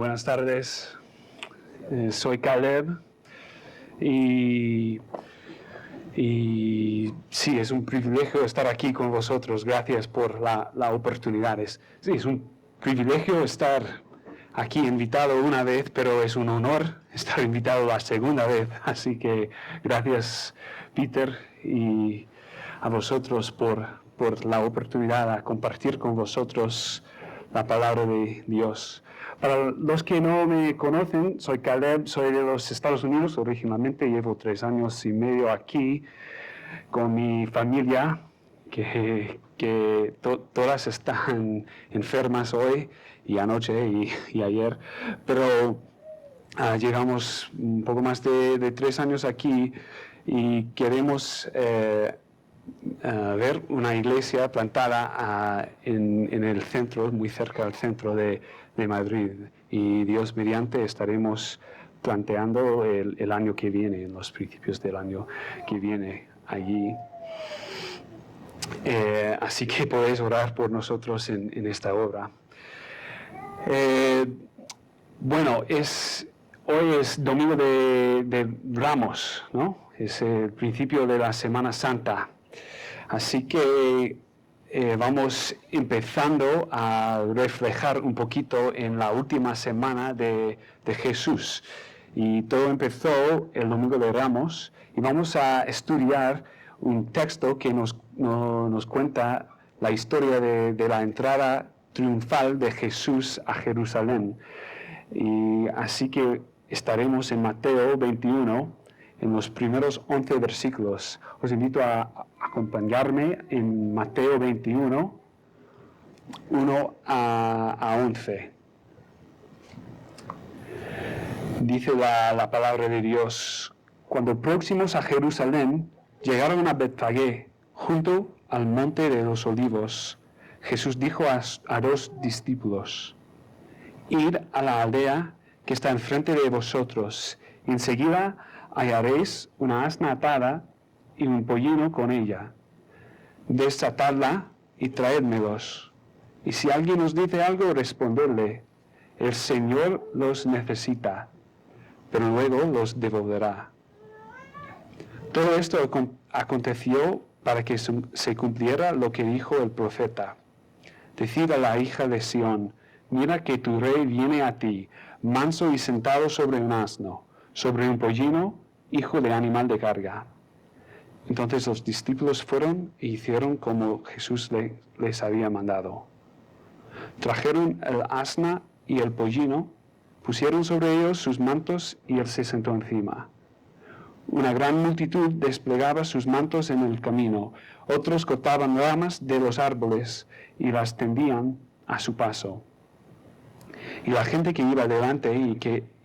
Buenas tardes. Soy Caleb y sí, es un privilegio estar aquí con vosotros. Gracias por la oportunidad. Sí, es un privilegio estar aquí invitado una vez, pero es un honor estar invitado la segunda vez. Así que gracias, Peter, y a vosotros por la oportunidad de compartir con vosotros la palabra de Dios. Para los que no me conocen, soy Caleb, soy de los Estados Unidos originalmente, llevo 3 años y medio aquí con mi familia, que todas están enfermas hoy y anoche y ayer, pero llegamos un poco más de 3 años aquí y queremos ver una iglesia plantada en el centro, muy cerca del centro de Madrid. Y Dios mediante estaremos planteando el año que viene, en los principios del año que viene allí. Así que podéis orar por nosotros en esta obra. Bueno, hoy es domingo de Ramos, ¿no? Es el principio de la Semana Santa. Así que vamos empezando a reflejar un poquito en la última semana de Jesús. Y todo empezó el domingo de Ramos y vamos a estudiar un texto que nos cuenta la historia de la entrada triunfal de Jesús a Jerusalén. Y así que estaremos en Mateo 21, en los primeros 11 versículos. Os invito a acompañarme en Mateo 21, 1 a 11. Dice la palabra de Dios: cuando próximos a Jerusalén, llegaron a Betfagé, junto al monte de los olivos. Jesús dijo a 2 discípulos: id a la aldea que está enfrente de vosotros, y enseguida hallaréis una asna atada y un pollino con ella. Desatadla y traédmelos. Y si alguien os dice algo, respondedle: el Señor los necesita, pero luego los devolverá. Todo esto aconteció para que se cumpliera lo que dijo el profeta: decid a la hija de Sión, mira que tu rey viene a ti, manso y sentado sobre un asno, sobre un pollino, hijo de animal de carga. Entonces los discípulos fueron e hicieron como Jesús les había mandado. Trajeron el asna y el pollino, pusieron sobre ellos sus mantos y él se sentó encima. Una gran multitud desplegaba sus mantos en el camino, otros cortaban ramas de los árboles y las tendían a su paso. Y la gente que iba delante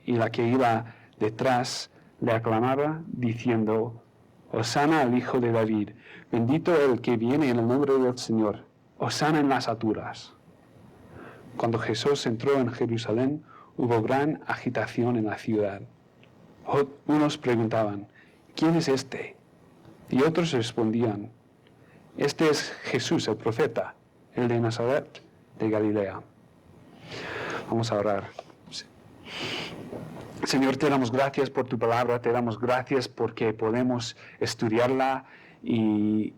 y la que iba detrás le aclamaba diciendo: Hosana al Hijo de David, bendito el que viene en el nombre del Señor, Hosana en las alturas. Cuando Jesús entró en Jerusalén, hubo gran agitación en la ciudad. Unos preguntaban: ¿quién es este? Y otros respondían: este es Jesús, el profeta, el de Nazaret, de Galilea. Vamos a orar. Señor, te damos gracias por tu palabra, te damos gracias porque podemos estudiarla y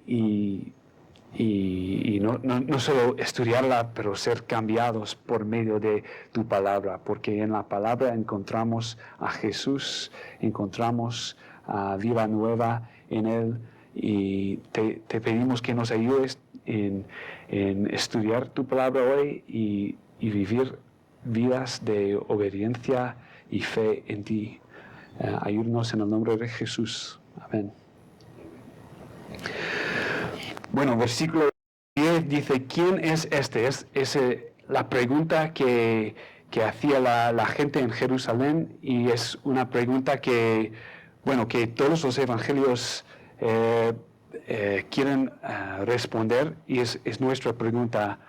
no solo estudiarla, pero ser cambiados por medio de tu palabra, porque en la palabra encontramos a Jesús, encontramos a vida nueva en Él, y te pedimos que nos ayudes en estudiar tu palabra hoy y vivir vidas de obediencia y fe en ti. Ayúdanos en el nombre de Jesús. Amén. Bueno, versículo 10 dice: ¿quién es este? Es la pregunta que hacía la gente en Jerusalén, y es una pregunta que todos los evangelios quieren responder, y es nuestra pregunta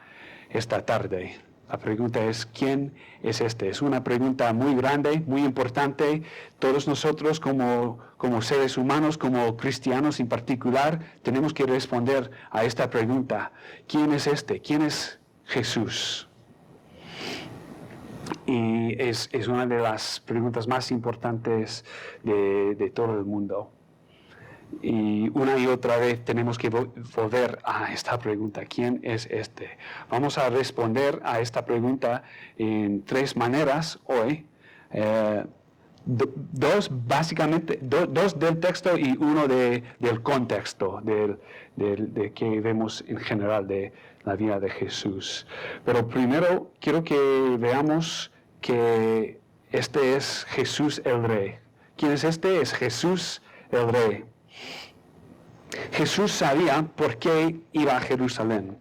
esta tarde. La pregunta es: ¿quién es este? Es una pregunta muy grande, muy importante. Todos nosotros como seres humanos, como cristianos en particular, tenemos que responder a esta pregunta. ¿Quién es este? ¿Quién es Jesús? Y es una de las preguntas más importantes de todo el mundo. Y una y otra vez tenemos que volver a esta pregunta: ¿quién es este? Vamos a responder a esta pregunta en tres maneras hoy. Dos del texto y uno del contexto de que vemos en general de la vida de Jesús. Pero primero quiero que veamos que este es Jesús el Rey. ¿Quién es este? Es Jesús el Rey. Jesús sabía por qué iba a Jerusalén.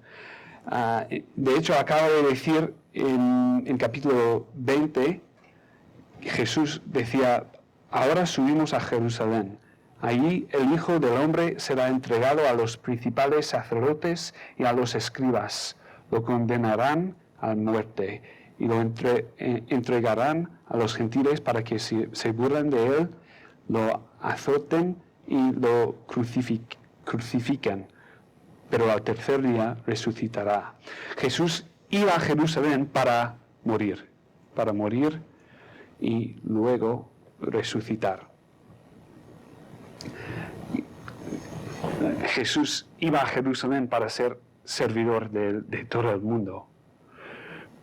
De hecho, acaba de decir en capítulo 20, Jesús decía: ahora subimos a Jerusalén. Allí el Hijo del Hombre será entregado a los principales sacerdotes y a los escribas. Lo condenarán a muerte y lo entregarán a los gentiles para que se burlen de él, lo azoten y lo crucifiquen. Pero al tercer día resucitará. Jesús iba a Jerusalén para morir y luego resucitar. Jesús iba a Jerusalén para ser servidor de todo el mundo,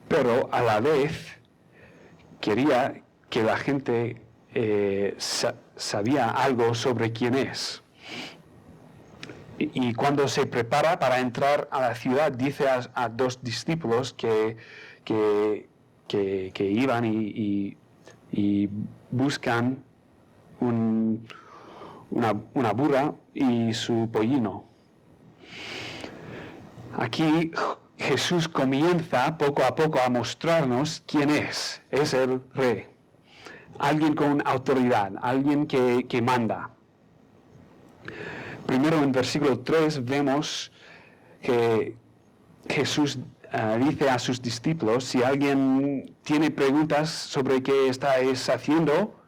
pero a la vez quería que la gente sabía algo sobre quién es. Y cuando se prepara para entrar a la ciudad, dice a dos discípulos que iban y buscan una burra y su pollino. Aquí Jesús comienza poco a poco a mostrarnos quién es. Es el Rey. Alguien con autoridad, alguien que manda. Primero en versículo 3 vemos que Jesús dice a sus discípulos: si alguien tiene preguntas sobre qué estáis haciendo,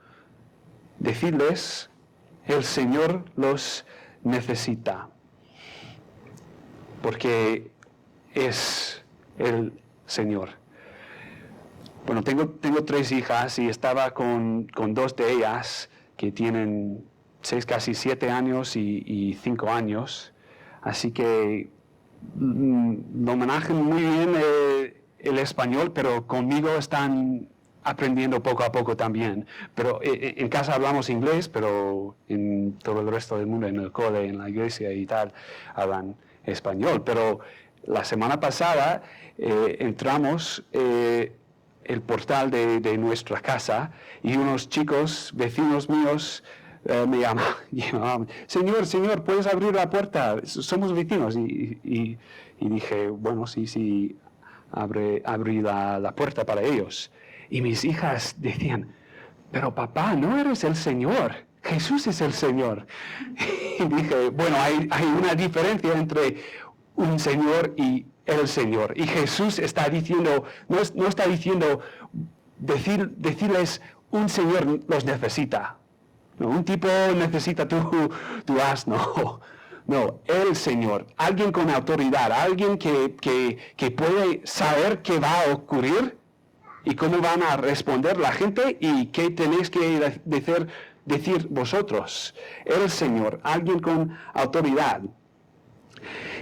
decidles, el Señor los necesita. Porque es el Señor. Bueno, tengo 3 hijas y estaba con 2 de ellas que tienen 6, casi 7 años y 5 años. Así que no manejan muy bien el español, pero conmigo están aprendiendo poco a poco también. Pero en casa hablamos inglés, pero en todo el resto del mundo, en el cole, en la iglesia y tal, hablan español. Pero la semana pasada entramos el portal de nuestra casa y unos chicos, vecinos míos, me llamaban: Señor, ¿puedes abrir la puerta? Somos vecinos. Y dije: bueno, sí, abrí la puerta para ellos. Y mis hijas decían: pero papá, no eres el Señor, Jesús es el Señor. Y dije: bueno, hay una diferencia entre un Señor y el Señor. Y Jesús está diciendo, no está diciendo decirles: un Señor los necesita. No, un tipo necesita tu asno. No, el Señor, alguien con autoridad, alguien que puede saber qué va a ocurrir y cómo van a responder la gente y qué tenéis que decir vosotros. El Señor, alguien con autoridad.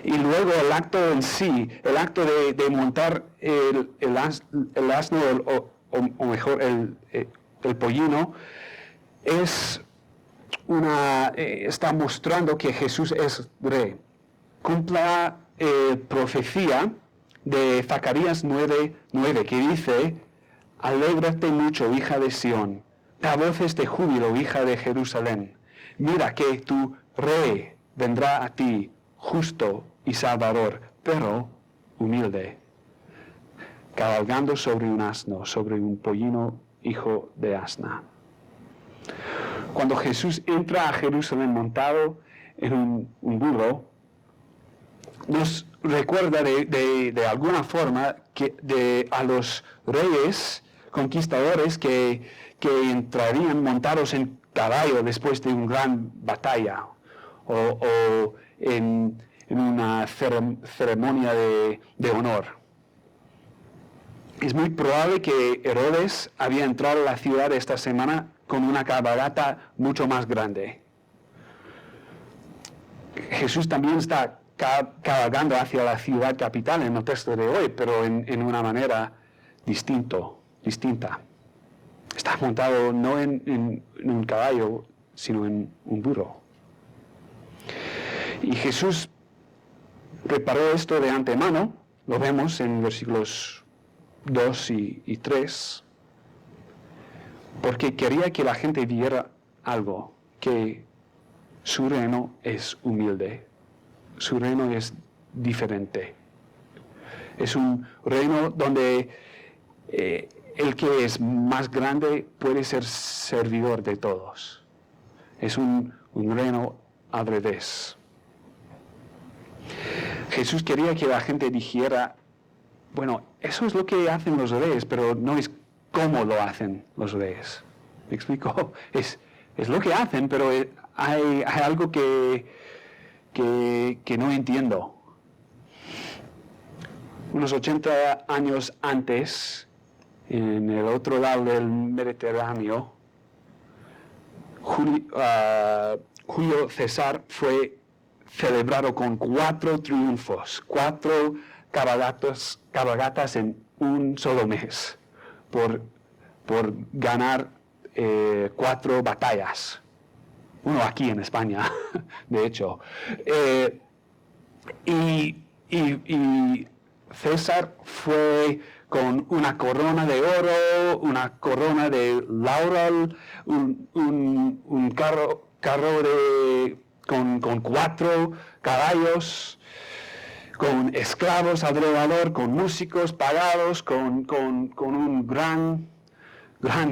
Y luego el acto en sí, el acto de montar el asno, o mejor el pollino, está mostrando que Jesús es Rey. Cumpla profecía de Zacarías 9:9, que dice: alégrate mucho, hija de Sión, da voces de júbilo, hija de Jerusalén. Mira que tu Rey vendrá a ti, justo y salvador, pero humilde, cabalgando sobre un asno, sobre un pollino, hijo de asna. Cuando Jesús entra a Jerusalén montado en un burro, nos recuerda de alguna forma a los reyes conquistadores que entrarían montados en caballo después de una gran batalla o en una ceremonia de honor. Es muy probable que Herodes había entrado a la ciudad esta semana con una cabalgata mucho más grande. Jesús también está cabalgando hacia la ciudad capital en el texto de hoy, pero en una manera distinta. Está montado no en un caballo, sino en un burro. Y Jesús preparó esto de antemano, lo vemos en versículos 2 y 3, porque quería que la gente viera algo, que su reino es humilde, su reino es diferente. Es un reino donde el que es más grande puede ser servidor de todos. Es un reino al revés. Jesús quería que la gente dijera, bueno, eso es lo que hacen los reyes, pero no es cómo lo hacen los reyes. ¿Me explico? Es lo que hacen, pero hay algo que no entiendo. Unos 80 años antes, en el otro lado del Mediterráneo, Julio César fue celebrado con 4 triunfos, 4 cabalgatas en un solo mes, por ganar 4 batallas. Uno aquí en España, de hecho. Y César fue con una corona de oro, una corona de laurel, un carro con 4 caballos, con esclavos alrededor, con músicos pagados, con un gran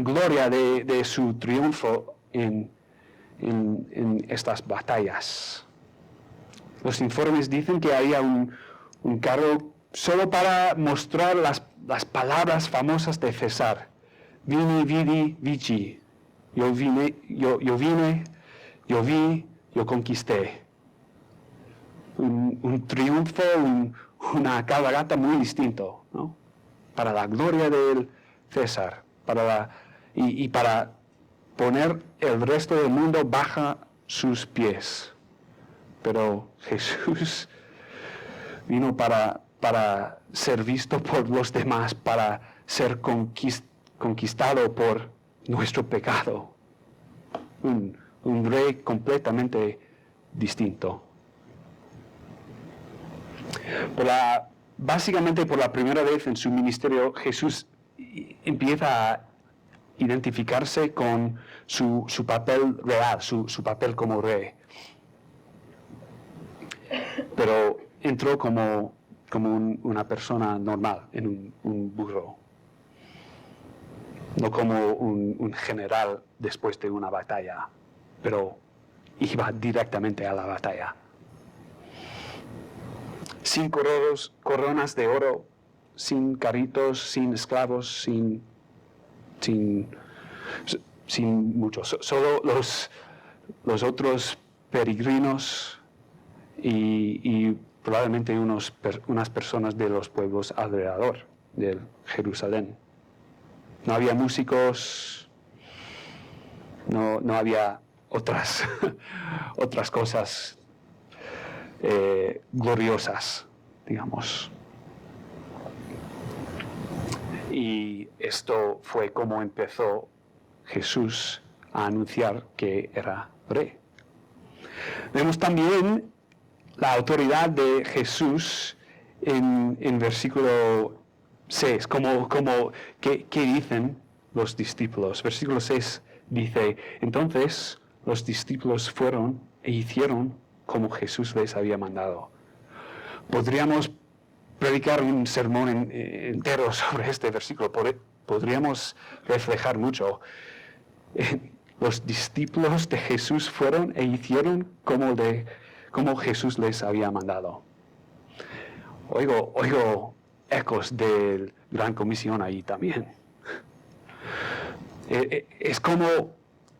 gloria de su triunfo en estas batallas. Los informes dicen que había un carro solo para mostrar las palabras famosas de César. Vini, vidi, vici. Yo vine, yo vi, yo conquisté. Un triunfo, una cabalgata muy distinto, ¿no? Para la gloria del César, y para poner el resto del mundo bajo sus pies. Pero Jesús vino para ser visto por los demás, para ser conquistado por nuestro pecado. Un rey completamente distinto. Básicamente por la primera vez en su ministerio, Jesús empieza a identificarse con su papel real, su papel como rey. Pero entró como una persona normal, en un burro. No como un general después de una batalla, pero iba directamente a la batalla. Sin coronas de oro, sin carritos, sin esclavos, sin muchos. Solo los otros peregrinos y probablemente unas personas de los pueblos alrededor de Jerusalén. No había músicos, no había otras cosas gloriosas, digamos. Y esto fue como empezó Jesús a anunciar que era rey. Vemos también la autoridad de Jesús en versículo 6, ¿qué dicen los discípulos? Versículo 6 dice, entonces los discípulos fueron e hicieron como Jesús les había mandado. Podríamos predicar un sermón entero sobre este versículo, podríamos reflejar mucho. Los discípulos de Jesús fueron e hicieron como Jesús les había mandado. Oigo ecos de Gran Comisión ahí también. Es como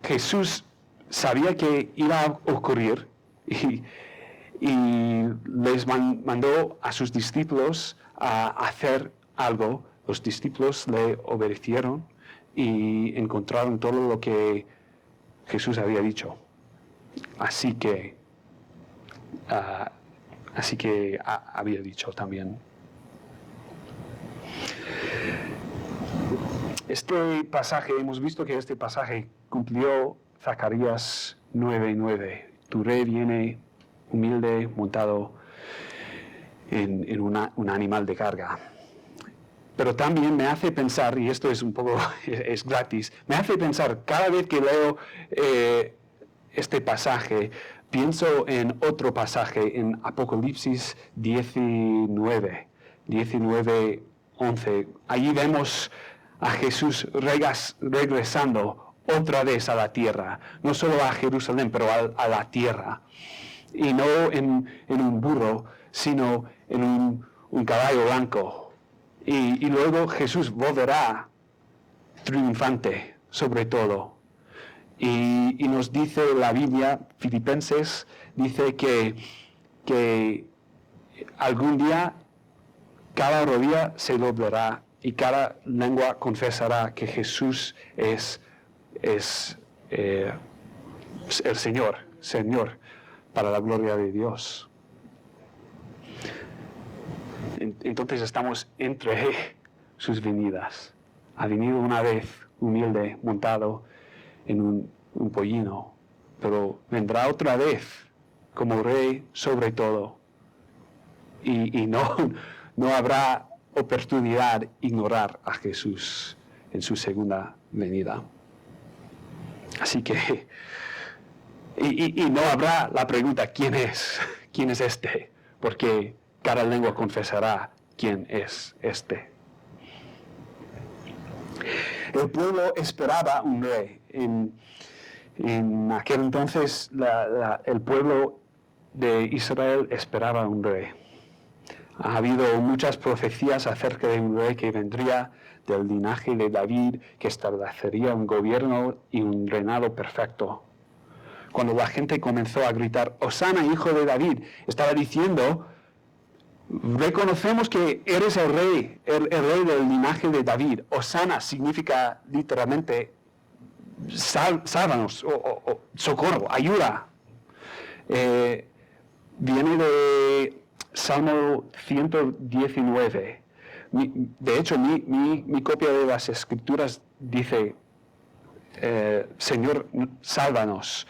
Jesús sabía que iba a ocurrir y les mandó a sus discípulos a hacer algo Los discípulos le obedecieron y encontraron todo lo que Jesús había dicho. Así que había dicho también. Este pasaje, hemos visto que este pasaje cumplió Zacarías 9:9. Tu rey viene humilde, montado en un animal de carga. Pero también me hace pensar, y esto es un poco, es gratis, me hace pensar cada vez que leo este pasaje, pienso en otro pasaje, en Apocalipsis 19:11. Allí vemos a Jesús regresando otra vez a la tierra, no solo a Jerusalén, pero a la tierra. Y no en un burro, sino en un caballo blanco. Y luego Jesús volverá triunfante sobre todo. Y nos dice la Biblia, Filipenses, dice que algún día cada rodilla se doblará y cada lengua confesará que Jesús es el Señor, para la gloria de Dios. Entonces estamos entre sus venidas. Ha venido una vez humilde, montado en un pollino, pero vendrá otra vez como rey sobre todo. Y no habrá oportunidad de ignorar a Jesús en su segunda venida. Así que, y no habrá la pregunta, ¿quién es? ¿Quién es este? Porque cada lengua confesará quién es este. El pueblo esperaba un rey. En aquel entonces el pueblo de Israel esperaba un rey. Ha habido muchas profecías acerca de un rey que vendría del linaje de David, que establecería un gobierno y un reinado perfecto. Cuando la gente comenzó a gritar, Hosana, hijo de David, estaba diciendo, reconocemos que eres el rey del linaje de David. Hosana significa literalmente sálvanos, o socorro, ayuda. Viene de Salmo 119. De hecho, mi copia de las Escrituras dice, Señor, sálvanos.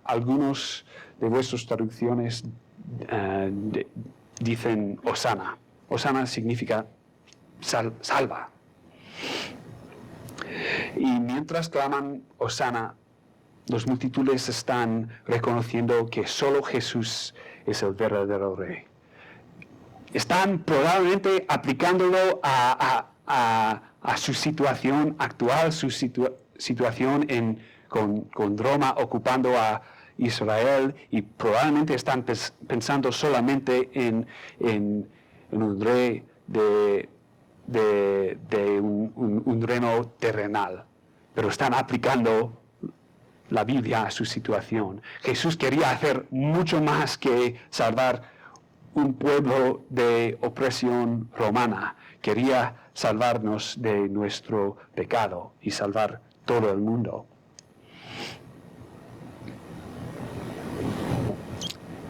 Algunos de vuestras traducciones dicen Hosana. Hosana significa salva. Y mientras claman Hosana, las multitudes están reconociendo que solo Jesús es el verdadero rey. Están probablemente aplicándolo a su situación actual, su situación con Roma ocupando a Israel, y probablemente están pensando solamente en un rey de un reino terrenal, pero están aplicando la Biblia a su situación. Jesús quería hacer mucho más que salvar un pueblo de opresión romana. Quería salvarnos de nuestro pecado y salvar todo el mundo.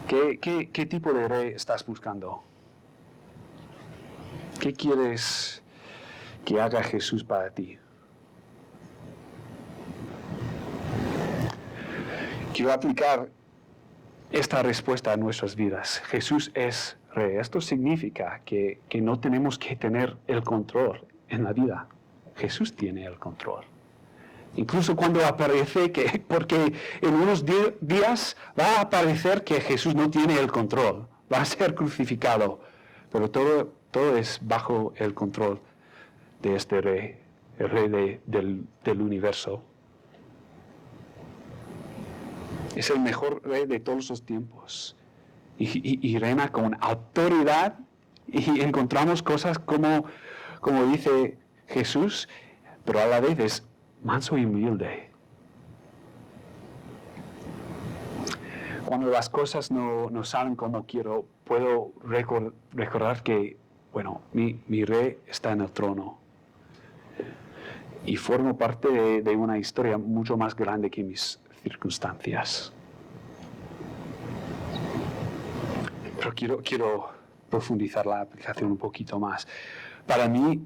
¿Qué tipo de rey estás buscando? ¿Qué quieres que haga Jesús para ti? Quiero aplicar esta respuesta a nuestras vidas. Jesús es rey. Esto significa que no tenemos que tener el control en la vida. Jesús tiene el control. Incluso cuando aparece, porque en unos días va a aparecer que Jesús no tiene el control, va a ser crucificado, pero todo es bajo el control de este rey, el rey del universo. Es el mejor rey de todos los tiempos y reina con autoridad, y encontramos cosas como dice Jesús, pero a la vez es manso y humilde. Cuando las cosas no salen como quiero, puedo recordar que bueno, mi rey está en el trono y formo parte de una historia mucho más grande que mis circunstancias. Pero quiero profundizar la aplicación un poquito más. Para mí,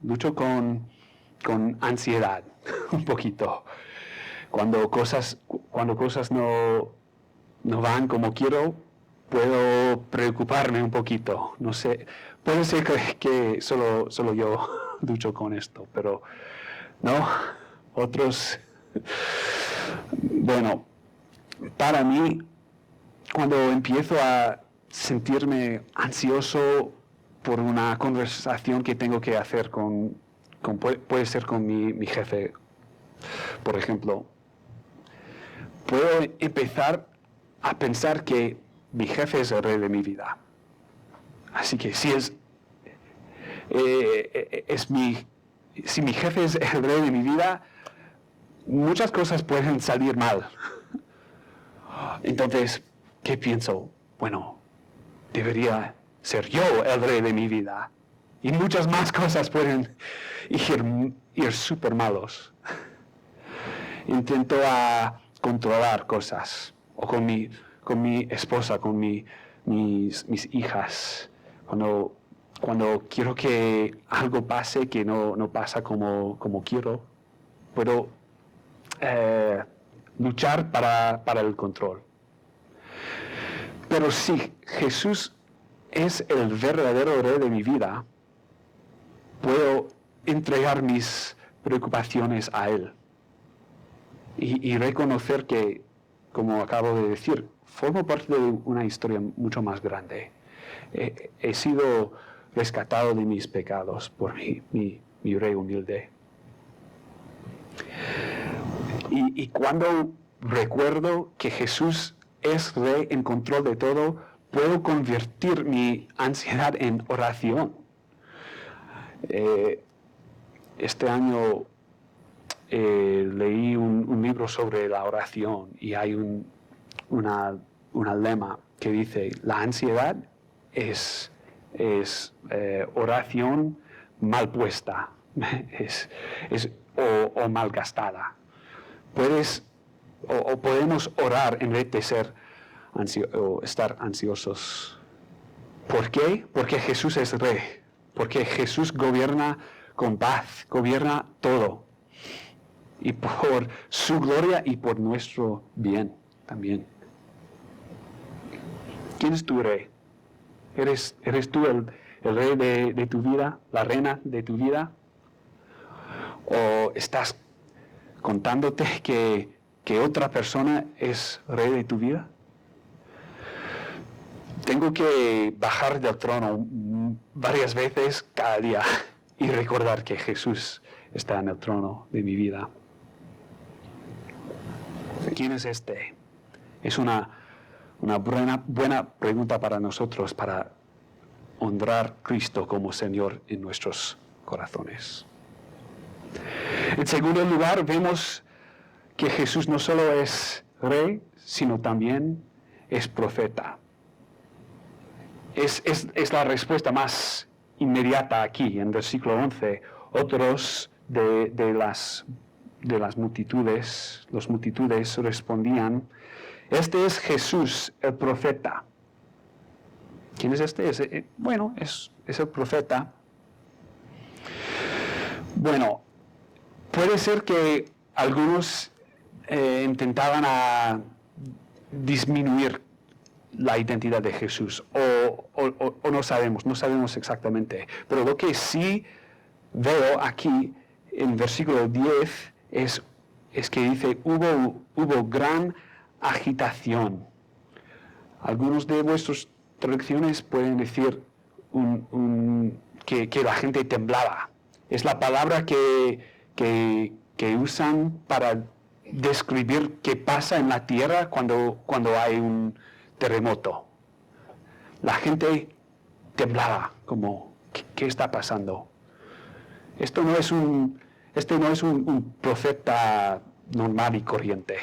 lucho con ansiedad un poquito. Cuando cosas no van como quiero, puedo preocuparme un poquito. No sé, puede ser que solo yo lucho con esto, pero no, otros. Bueno, para mí, cuando empiezo a sentirme ansioso por una conversación que tengo que hacer puede ser con mi jefe, por ejemplo, puedo empezar a pensar que mi jefe es el rey de mi vida. Así que si mi jefe es el rey de mi vida, muchas cosas pueden salir mal. Entonces, ¿qué pienso? Bueno, debería ser yo el rey de mi vida. Y muchas más cosas pueden ir súper malos. Intento a controlar cosas. O con mi esposa, con mis hijas. Cuando quiero que algo pase que no pasa como quiero, puedo luchar para el control. Pero si Jesús es el verdadero rey de mi vida, puedo entregar mis preocupaciones a Él y reconocer que, como acabo de decir, formo parte de una historia mucho más grande. He sido rescatado de mis pecados por mi rey humilde. Y cuando recuerdo que Jesús es rey en control de todo, puedo convertir mi ansiedad en oración. Este año leí un libro sobre la oración y hay una lema que dice: la ansiedad es oración mal puesta o mal gastada. Podemos orar en vez de estar ansiosos. ¿Por qué? Porque Jesús es rey. Porque Jesús gobierna con paz, gobierna todo. Y por su gloria y por nuestro bien también. ¿Quién es tu rey? ¿Eres tú el rey de tu vida, la reina de tu vida? ¿O estás contándote que otra persona es rey de tu vida? Tengo que bajar del trono varias veces cada día y recordar que Jesús está en el trono de mi vida. ¿Quién es este? Es una buena pregunta para nosotros, para honrar a Cristo como Señor en nuestros corazones. En segundo lugar, vemos que Jesús no solo es rey, sino también es profeta. Es la respuesta más inmediata aquí, en versículo 11. Otros de las multitudes, los multitudes respondían: este es Jesús, el profeta. ¿Quién es este? Es el profeta. Bueno, puede ser que algunos intentaban a disminuir la identidad de Jesús, o no sabemos exactamente. Pero lo que sí veo aquí en versículo 10 es que dice: hubo gran agitación. Algunos de vuestras traducciones pueden decir que la gente temblaba. Es la palabra que usan para describir qué pasa en la tierra cuando hay un terremoto. La gente temblaba, como, ¿qué está pasando? Este no es un profeta normal y corriente.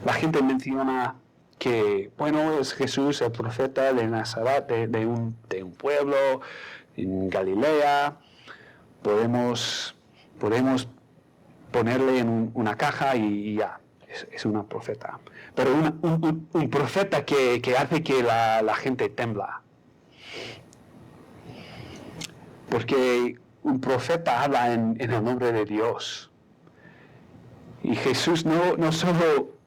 la gente menciona que, bueno, es Jesús el profeta de Nazaret, de un pueblo en Galilea. Podemos ponerle en una caja y ya, es una profeta. Pero un profeta que hace que la gente tembla. Porque un profeta habla en el nombre de Dios. Y Jesús no solo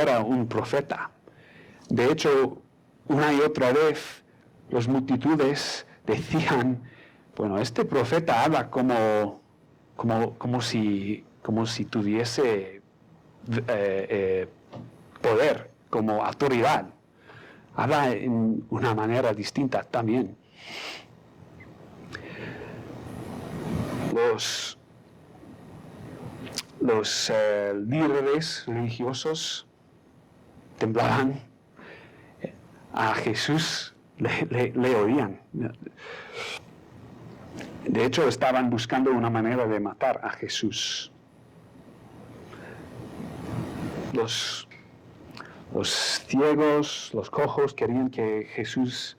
era un profeta. De hecho, una y otra vez, las multitudes decían, bueno, este profeta habla como si tuviese poder, como autoridad. Habla en una manera distinta también. Los líderes religiosos temblaban. A Jesús le oían. De hecho, estaban buscando una manera de matar a Jesús. Los ciegos, los cojos querían que Jesús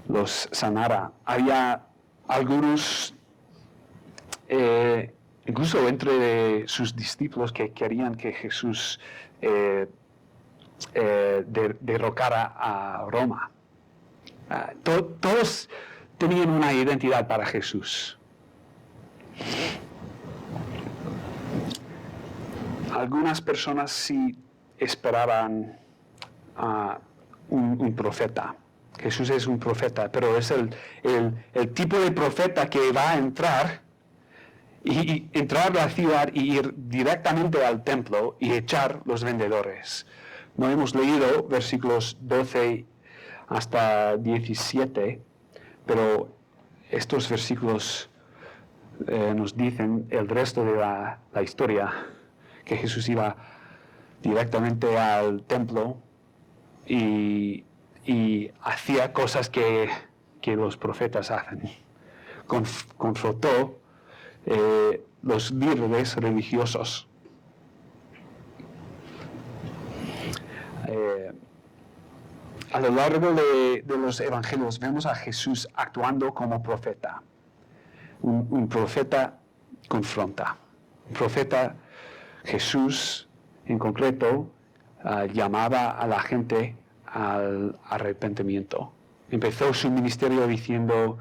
los sanara. Había algunos, incluso entre sus discípulos, que querían que Jesús derrocara a Roma. Todos tenían una identidad para Jesús. Algunas personas sí esperaban a un profeta. Jesús es un profeta, pero es el tipo de profeta que va a entrar a la ciudad y ir directamente al templo y echar los vendedores. No hemos leído versículos 12 hasta 17, pero estos versículos nos dicen el resto de la historia, que Jesús iba directamente al templo y hacía cosas que los profetas hacen. Confrontó los líderes religiosos. A lo largo de los evangelios vemos a Jesús actuando como profeta. Un profeta confronta. Un profeta, Jesús en concreto, llamaba a la gente al arrepentimiento. Empezó su ministerio diciendo,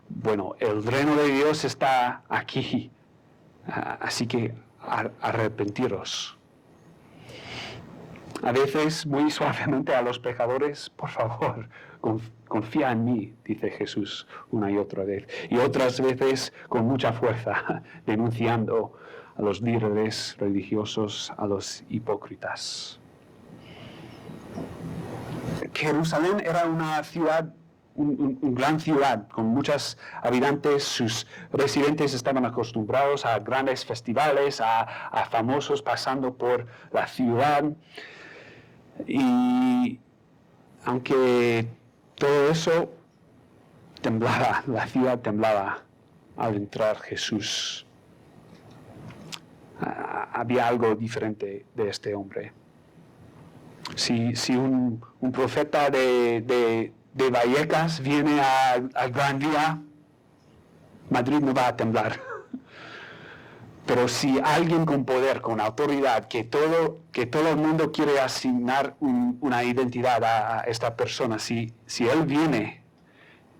bueno, el reino de Dios está aquí, así que arrepentiros. A veces, muy suavemente a los pecadores, por favor, confía en mí, dice Jesús una y otra vez. Y otras veces con mucha fuerza, denunciando a los líderes religiosos, a los hipócritas. Jerusalén era una ciudad, una gran ciudad, con muchos habitantes. Sus residentes estaban acostumbrados a grandes festivales, a famosos pasando por la ciudad. Y aunque todo eso temblaba, la ciudad temblaba al entrar Jesús. Había algo diferente de este hombre. Si un profeta de Vallecas viene al Gran Vía, Madrid no va a temblar. Pero si alguien con poder, con autoridad, que todo el mundo quiere asignar una identidad a esta persona, si él viene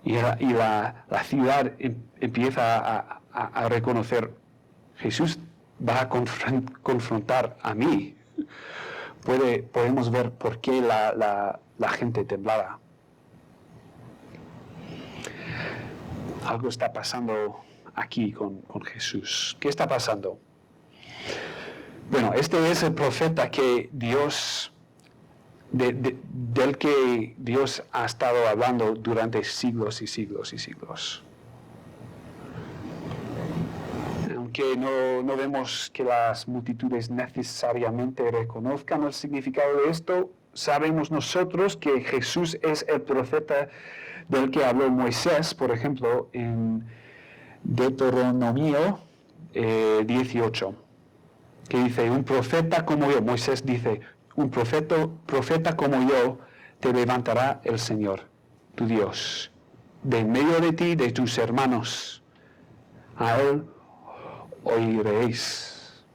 y la ciudad empieza a reconocer, Jesús va a confrontar a mí, podemos ver por qué la gente temblaba. Algo está pasando aquí con Jesús. ¿Qué está pasando? Bueno, este es el profeta que del que Dios ha estado hablando durante siglos y siglos y siglos. Aunque no vemos que las multitudes necesariamente reconozcan el significado de esto, sabemos nosotros que Jesús es el profeta del que habló Moisés, por ejemplo, en Deuteronomio 18. que dice, un profeta como yo, Moisés dice, un profeta como yo te levantará el Señor, tu Dios, de en medio de ti, de tus hermanos. A él oiréis.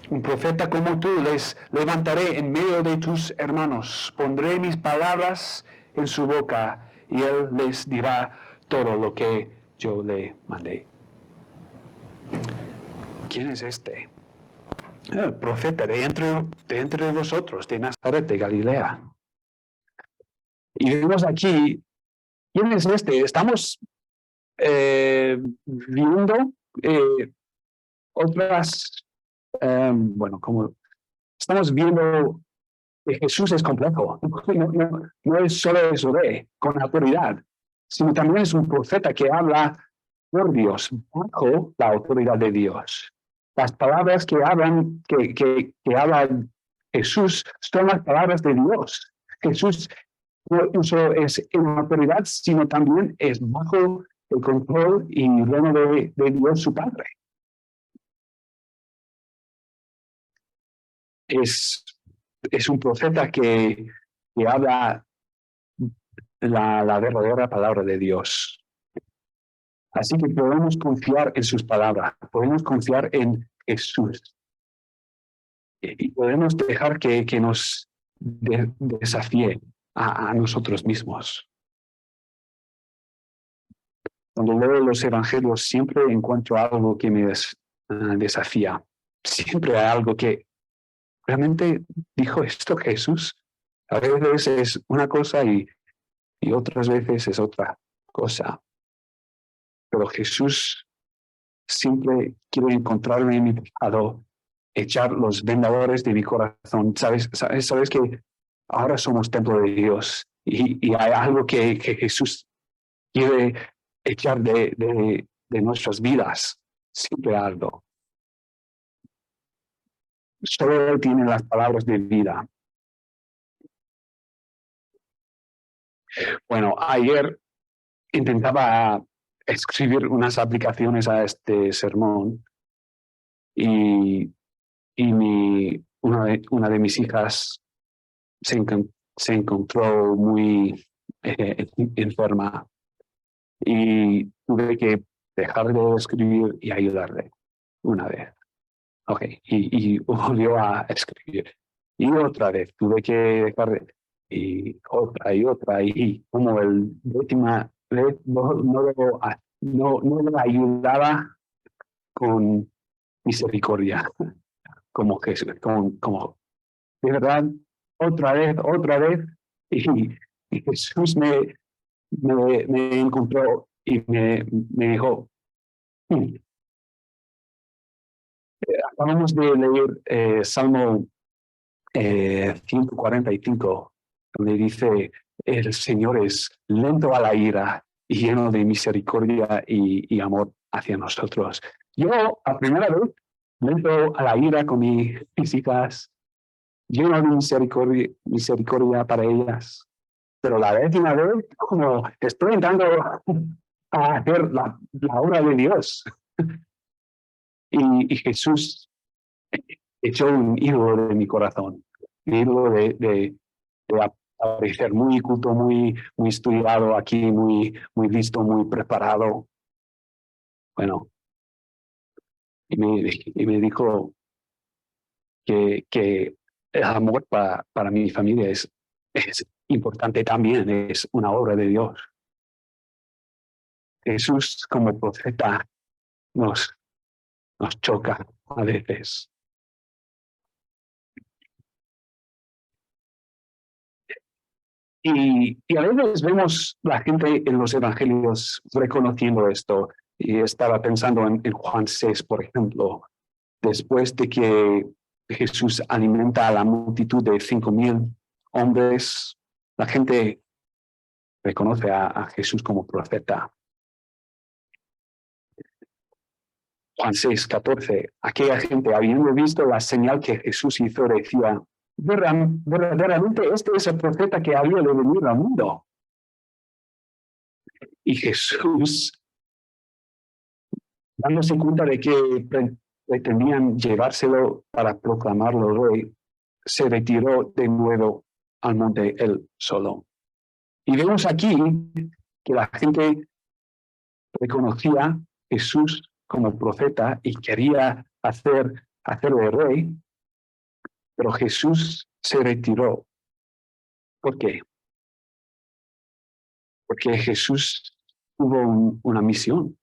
Un profeta como tú les levantaré en medio de tus hermanos. Pondré mis palabras en su boca y él les dirá todo lo que yo le mandé. ¿Quién es este? El profeta de entre vosotros, de Nazaret, de Galilea. Y vemos aquí, ¿quién es este? Estamos viendo otras, como estamos viendo que Jesús es complejo. No es solo eso con autoridad, sino también es un profeta que habla por Dios, bajo la autoridad de Dios. Las palabras que habla Jesús son las palabras de Dios. Jesús no solo es en autoridad, sino también es bajo el control y reino de Dios su Padre. Es un profeta que habla la verdadera palabra de Dios. Así que podemos confiar en sus palabras, podemos confiar en Jesús. Y podemos dejar que nos desafíe a nosotros mismos. Cuando leo los evangelios siempre encuentro algo que me desafía. Siempre hay algo que realmente dijo esto Jesús. A veces es una cosa y otras veces es otra cosa. Pero Jesús siempre quiere encontrarme en mi pecado, echar los vendadores de mi corazón. Sabes que ahora somos templo de Dios y hay algo que Jesús quiere echar de nuestras vidas. Siempre algo. Solo Él tiene las palabras de vida. Bueno, ayer intentaba escribir unas aplicaciones a este sermón y una de mis hijas se encontró muy enferma y tuve que dejar de escribir y ayudarle una vez. Ok, y volvió a escribir. Y otra vez tuve que dejar de... Y otra, y como el décima vez no le ayudaba con misericordia, como Jesús, como de verdad, otra vez, y Jesús me encontró y me dijo, acabamos de leer Salmo 145, donde dice, el Señor es lento a la ira y lleno de misericordia y amor hacia nosotros. Yo, a primera vez, lento a la ira con mis hijas, lleno de misericordia para ellas. Pero la décima vez, como estoy entrando a hacer la obra de Dios. Y Jesús echó un ídolo de mi corazón, un ídolo de aparecer muy culto, muy estudiado aquí, muy listo, muy preparado. Bueno, y me dijo que el amor para mi familia es importante también, es una obra de Dios. Jesús como profeta nos choca a veces. Y a veces vemos la gente en los evangelios reconociendo esto. Y estaba pensando en Juan 6, por ejemplo, después de que Jesús alimenta a la multitud de 5,000 hombres, la gente reconoce a Jesús como profeta. Juan 6:14, aquella gente, habiendo visto la señal que Jesús hizo, decía, verdaderamente este es el profeta que había de venir al mundo. Y Jesús, dándose cuenta de que pretendían llevárselo para proclamarlo rey, se retiró de nuevo al monte él solo. Y vemos aquí que la gente reconocía a Jesús como profeta y quería hacerle rey, pero Jesús se retiró. ¿Por qué? Porque Jesús tuvo una misión.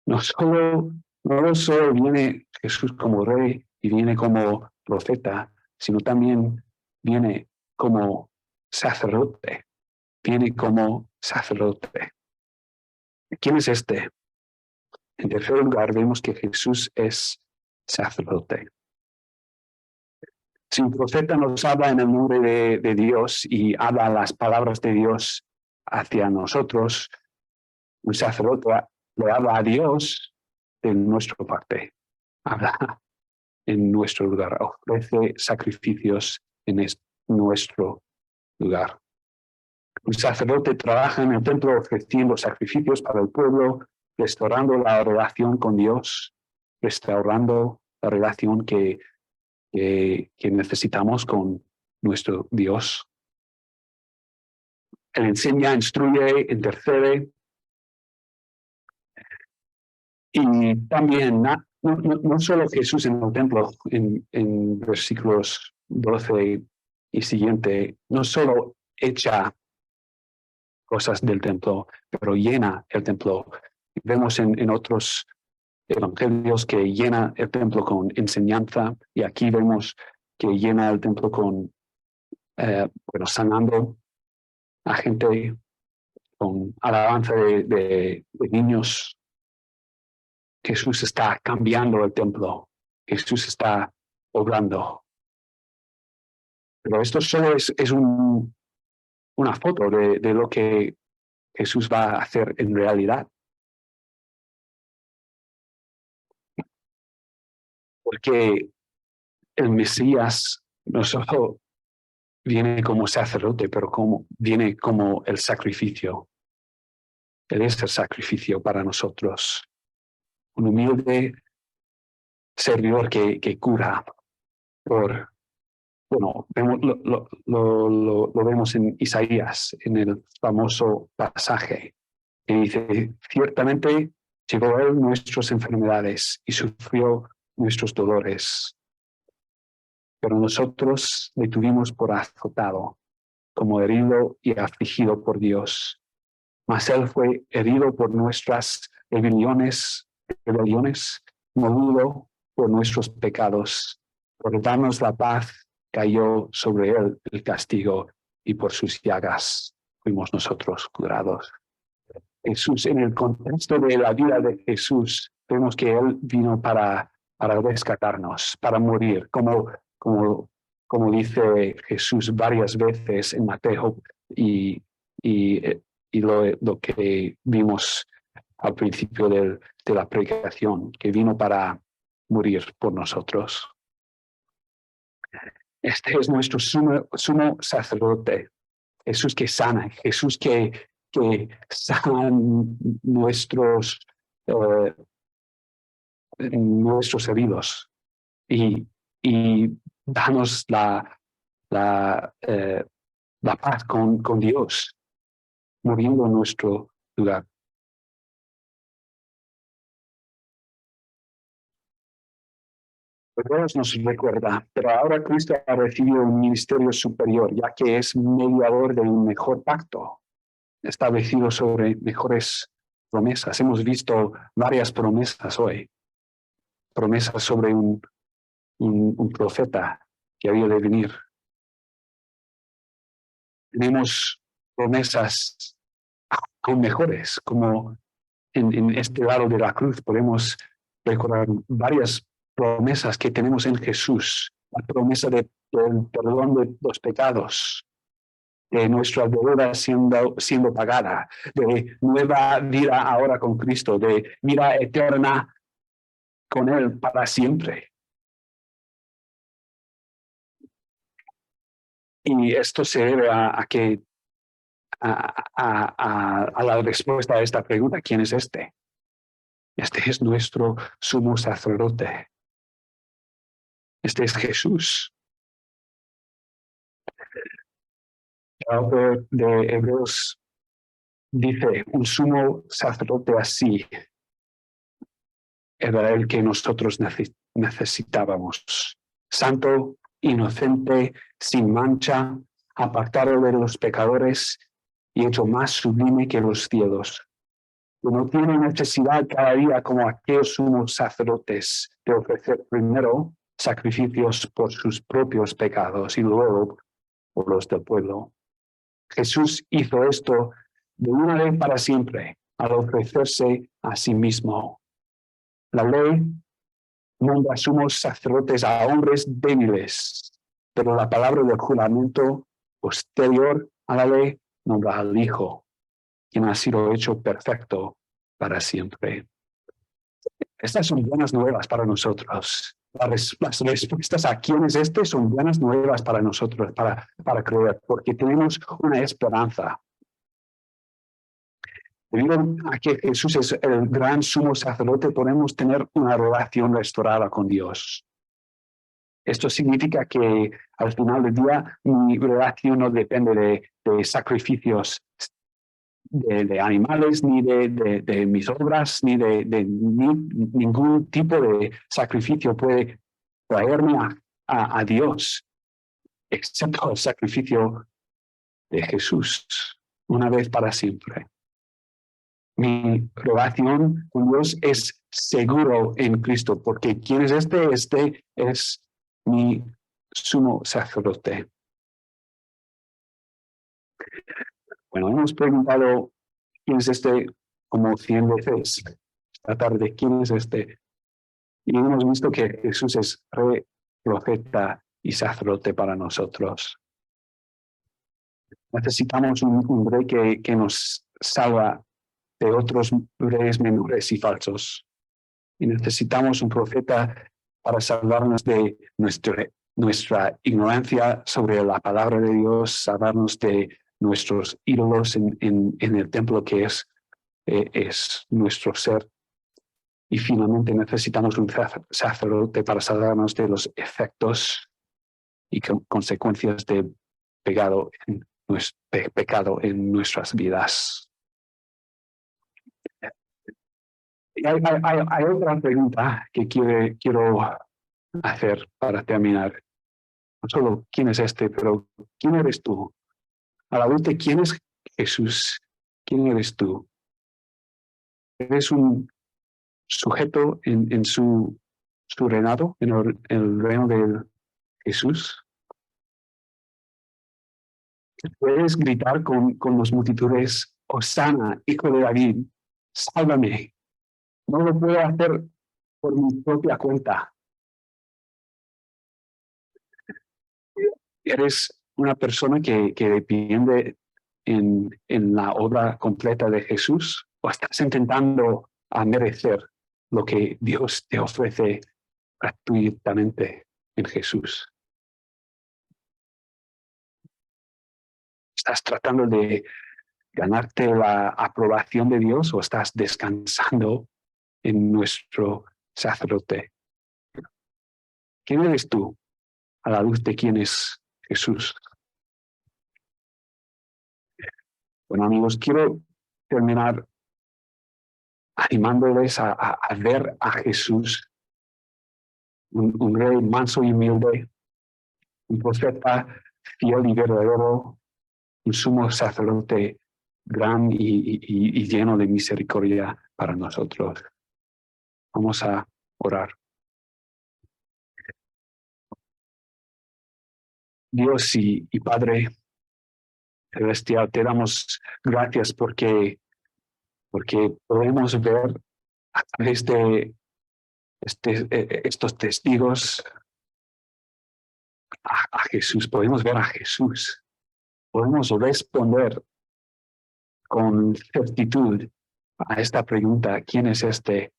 No solo viene Jesús como rey y viene como profeta, sino también viene como sacerdote. Viene como sacerdote. ¿Quién es este? En tercer lugar, vemos que Jesús es sacerdote. Si un profeta nos habla en el nombre de Dios y habla las palabras de Dios hacia nosotros, un sacerdote le habla a Dios de nuestra parte. Habla en nuestro lugar, ofrece sacrificios en nuestro lugar. Un sacerdote trabaja en el templo ofreciendo sacrificios para el pueblo, restaurando la relación con Dios, restaurando la relación que necesitamos con nuestro Dios. Él enseña, instruye, intercede. Y también, no solo Jesús en el templo, en versículos 12 y siguiente, no solo echa cosas del templo, pero llena el templo. Vemos en otros evangelios que llena el templo con enseñanza, y aquí vemos que llena el templo con, sanando a gente, con alabanza de niños. Jesús está cambiando el templo. Jesús está obrando. Pero esto solo es una foto de lo que Jesús va a hacer en realidad. Porque el Mesías no solo viene como sacerdote, pero viene como el sacrificio. Él es el sacrificio para nosotros. Un humilde servidor que cura lo vemos en Isaías, en el famoso pasaje, que dice, ciertamente llevó él nuestras enfermedades y sufrió nuestros dolores, pero nosotros le tuvimos por azotado, como herido y afligido por Dios. Mas él fue herido por nuestras rebeliones, molido por nuestros pecados. Por darnos la paz, cayó sobre él el castigo, y por sus llagas fuimos nosotros curados. Jesús, en el contexto de la vida de Jesús, vemos que él vino para rescatarnos, para morir, como dice Jesús varias veces en Mateo y lo que vimos al principio de la predicación, que vino para morir por nosotros. Este es nuestro sumo sacerdote, Jesús que sana, Jesús que sana nuestros heridos y danos la paz con Dios, muriendo en nuestro lugar. Dios nos recuerda, pero ahora Cristo ha recibido un ministerio superior, ya que es mediador de un mejor pacto, establecido sobre mejores promesas. Hemos visto varias promesas hoy, promesas sobre un profeta que había de venir. Tenemos promesas aún mejores, como en este lado de la cruz podemos recordar varias promesas que tenemos en Jesús. La promesa del perdón de los pecados, de nuestra deuda siendo pagada, de nueva vida ahora con Cristo, de vida eterna con Él para siempre. Y esto se debe a la respuesta a esta pregunta: ¿quién es este? Este es nuestro sumo sacerdote. Este es Jesús. El autor de Hebreos dice, un sumo sacerdote así era el que nosotros necesitábamos. Santo, inocente, sin mancha, apartado de los pecadores y hecho más sublime que los cielos. Que no tiene necesidad cada día como aquellos sumos sacerdotes de ofrecer primero sacrificios por sus propios pecados y luego por los del pueblo. Jesús hizo esto de una vez para siempre al ofrecerse a sí mismo. La ley nombra sumos sacerdotes a hombres débiles, pero la palabra del juramento posterior a la ley nombra al Hijo, quien ha sido hecho perfecto para siempre. Estas son buenas nuevas para nosotros. Las respuestas a quién es este son buenas nuevas para nosotros, para creer, porque tenemos una esperanza. Debido a que Jesús es el gran sumo sacerdote, podemos tener una relación restaurada con Dios. Esto significa que al final del día mi relación no depende de sacrificios de animales, ni de mis obras, ni de ningún tipo de sacrificio puede traerme a Dios, excepto el sacrificio de Jesús, una vez para siempre. Mi relación con Dios es seguro en Cristo, porque ¿quién es este? Este es mi sumo sacerdote. Bueno, hemos preguntado quién es este como 100 veces esta tarde, quién es este. Y hemos visto que Jesús es rey, profeta y sacerdote para nosotros. Necesitamos un rey que nos salva de otros reyes menores y falsos. Y necesitamos un profeta para salvarnos de nuestra ignorancia sobre la palabra de Dios, salvarnos de nuestros ídolos en el templo que es nuestro ser. Y finalmente necesitamos un sacerdote para salvarnos de los efectos y consecuencias de pecado en nuestras vidas. Y hay otra pregunta que quiero hacer para terminar. No solo quién es este, pero quién eres tú. A la vez de quién es Jesús, quién eres tú. ¿Eres un sujeto en su reinado, en el reino de Jesús? Puedes gritar con las multitudes, Hosana, hijo de David, sálvame. No lo puedo hacer por mi propia cuenta. Eres una persona que depende en la obra completa de Jesús, o estás intentando merecer lo que Dios te ofrece gratuitamente en Jesús. ¿Estás tratando de ganarte la aprobación de Dios o estás descansando en nuestro sacerdote? ¿Quién eres tú a la luz de quién es Jesús? Bueno, amigos, quiero terminar animándoles a ver a Jesús, un rey manso y humilde, un profeta fiel y verdadero, un sumo sacerdote gran y lleno de misericordia para nosotros. Vamos a orar. Dios y Padre celestial, te damos gracias porque podemos ver a través de estos testigos a Jesús, podemos ver a Jesús, podemos responder con certitud a esta pregunta, ¿quién es este?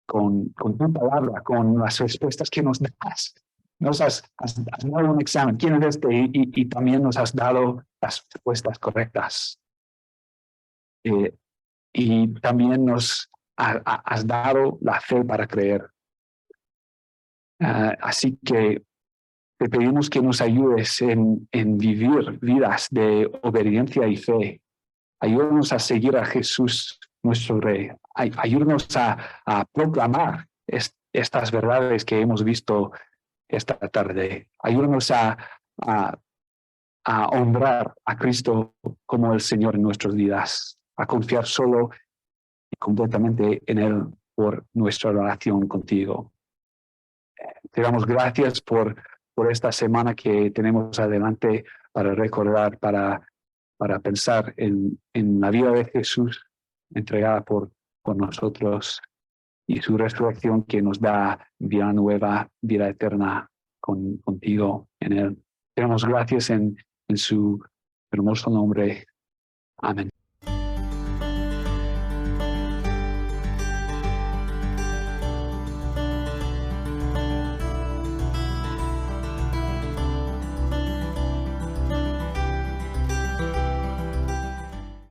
Con tu palabra, con las respuestas que nos das. Nos has dado un examen, ¿quién es este? Y también nos has dado las respuestas correctas. Y también nos has dado la fe para creer. Así que te pedimos que nos ayudes en vivir vidas de obediencia y fe. Ayúdanos a seguir a Jesús, nuestro Rey. Ayúdanos a proclamar estas verdades que hemos visto esta tarde. Ayúdanos a honrar a Cristo como el Señor en nuestras vidas, a confiar solo y completamente en Él por nuestra relación contigo. Te damos gracias por esta semana que tenemos adelante para recordar, para pensar en la vida de Jesús entregada por nosotros y su resurrección que nos da vida nueva, vida eterna contigo en Él. Te damos gracias en su hermoso nombre. Amén.